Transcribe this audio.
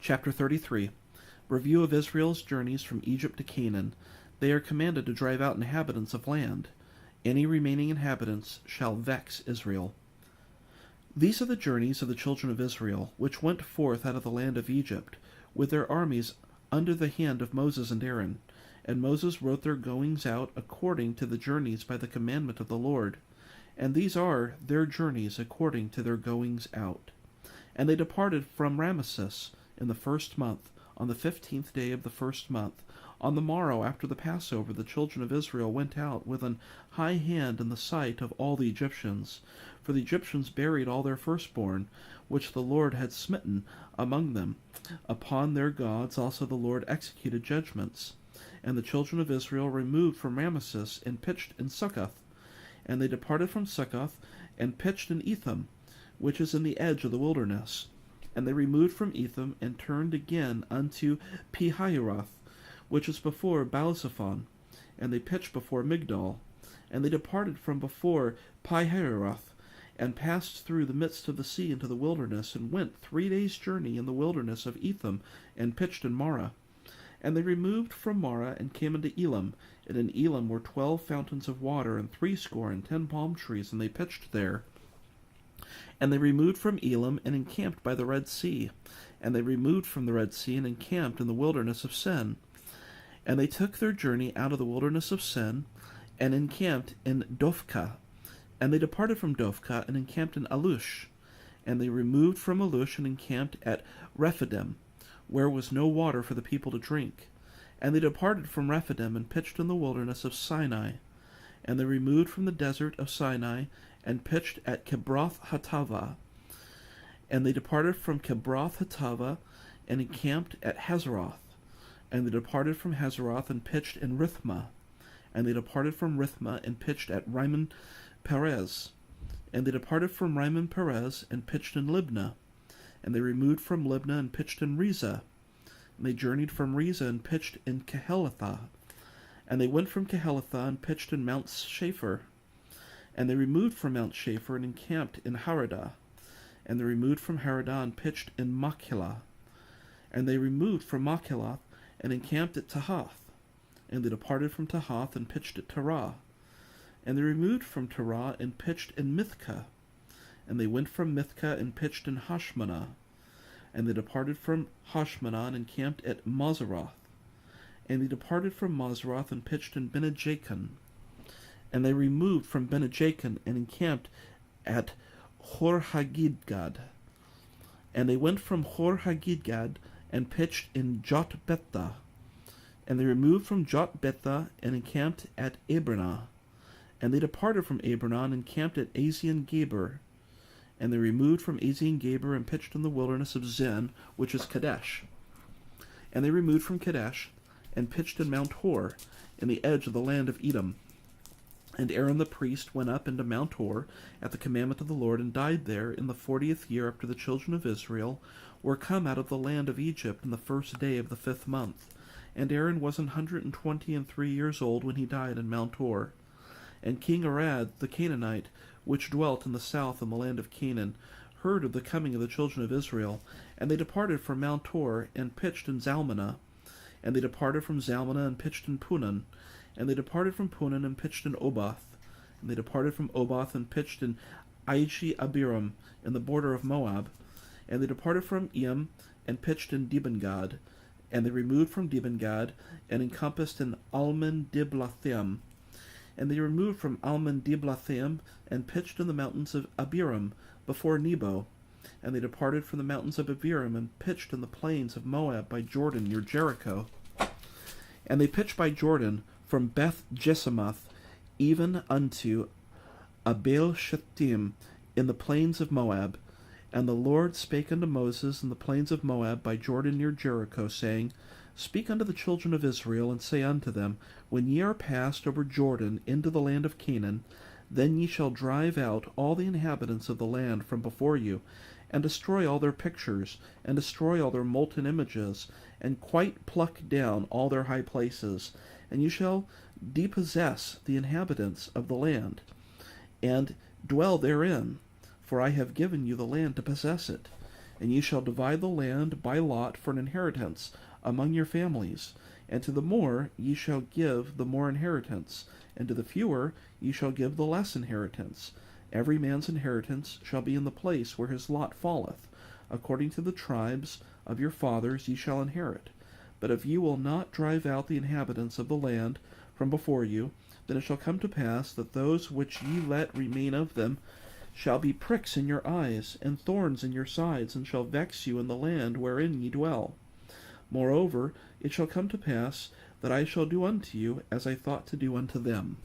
Chapter 33. Review of Israel's journeys from Egypt to Canaan. They are commanded to drive out inhabitants of land. Any remaining inhabitants shall vex Israel. These are the journeys of the children of Israel, which went forth out of the land of Egypt, with their armies under the hand of Moses and Aaron. And Moses wrote their goings out according to the journeys by the commandment of the Lord. And these are their journeys according to their goings out. And they departed from Ramesses in the 1st month, on the 15th day of the 1st month. On the morrow after the Passover, the children of Israel went out with an high hand in the sight of all the Egyptians. For the Egyptians buried all their firstborn, which the Lord had smitten among them. Upon their gods also the Lord executed judgments. And the children of Israel removed from Ramesses and pitched in Succoth. And they departed from Succoth and pitched in Etham, which is in the edge of the wilderness. And they removed from Etham and turned again unto Pihahiroth, which is before Baalzephon, and they pitched before Migdol. And they departed from before Pihahiroth, and passed through the midst of the sea into the wilderness, and went 3 days' journey in the wilderness of Etham, and pitched in Marah. And they removed from Marah, and came unto Elam. And in Elam were 12 fountains of water, and 60 palm trees, and they pitched there. And they removed from Elam, and encamped by the Red Sea. And they removed from the Red Sea, and encamped in the wilderness of Sin. And they took their journey out of the wilderness of Sin, and encamped in Dophkah. And they departed from Dophkah, and encamped in Alush. And they removed from Alush, and encamped at Rephidim, where was no water for the people to drink. And they departed from Rephidim, and pitched in the wilderness of Sinai. And they removed from the desert of Sinai, and pitched at Kibroth Hattava. And they departed from Kibroth Hattava, and encamped at Hazeroth. And they departed from Hazeroth, and pitched in Rithmah. And they departed from Rithmah, and pitched at Rimmon Perez. And they departed from Rimmon Perez, and pitched in Libnah. And they removed from Libnah, and pitched in Rizah. And they journeyed from Rizah, and pitched in Kehelatha. And they went from Kehelatha, and pitched in Mount Shapher. And they removed from Mount Shapher, and encamped in Haradah. And they removed from Haradah, and pitched in Machpelah. And they removed from Machpelah, and encamped at Tahath. And they departed from Tahath, and pitched at Terah. And they removed from Terah, and pitched in Mithkah. And they went from Mithkah, and pitched in Hashmanah. And they departed from Hashmanah, and encamped at Moseroth. And they departed from Moseroth, and pitched in Bene-Jacan. And they removed from Bene-Jacan, and encamped at Hor-Haggidgad. And they went from Hor-Haggidgad, and pitched in Jotbetha. And they removed from Jotbetha, and encamped at Abranah. And they departed from Abranah, and encamped at Ezion-Geber. And they removed from Ezion-Geber, and pitched in the wilderness of Zin, which is Kadesh. And they removed from Kadesh, and pitched in Mount Hor, in the edge of the land of Edom. And Aaron the priest went up into Mount Hor at the commandment of the Lord, and died there in the 40th year after the children of Israel were come out of the land of Egypt in the 1st day of the 5th month. And Aaron was 123 years old when he died in Mount Hor. And King Arad the Canaanite, which dwelt in the south in the land of Canaan, heard of the coming of the children of Israel. And they departed from Mount Hor, and pitched in Zalmanah. And they departed from Zalmanah, and pitched in Punon. And they departed from Punon, and pitched in Oboth. And they departed from Oboth, and pitched in Aishi Abiram, in the border of Moab. And they departed from Eam, and pitched in Dibengad. And they removed from Dibengad, and encompassed in Almon Diblathaim. And they removed from Almon Diblathaim, and pitched in the mountains of Abiram, before Nebo. And they departed from the mountains of Abiram, and pitched in the plains of Moab by Jordan near Jericho. And they pitched by Jordan from Beth Jesimoth even unto Abel Shittim in the plains of Moab. And the Lord spake unto Moses in the plains of Moab by Jordan near Jericho, saying, Speak unto the children of Israel, and say unto them, When ye are passed over Jordan into the land of Canaan, then ye shall drive out all the inhabitants of the land from before you, and destroy all their pictures, and destroy all their molten images, and quite pluck down all their high places. And you shall depossess the inhabitants of the land, and dwell therein, for I have given you the land to possess it. And ye shall divide the land by lot for an inheritance among your families. And to the more ye shall give the more inheritance, and to the fewer ye shall give the less inheritance. Every man's inheritance shall be in the place where his lot falleth. According to the tribes of your fathers ye shall inherit. But if ye will not drive out the inhabitants of the land from before you, then it shall come to pass that those which ye let remain of them shall be pricks in your eyes, and thorns in your sides, and shall vex you in the land wherein ye dwell. Moreover, it shall come to pass that I shall do unto you as I thought to do unto them.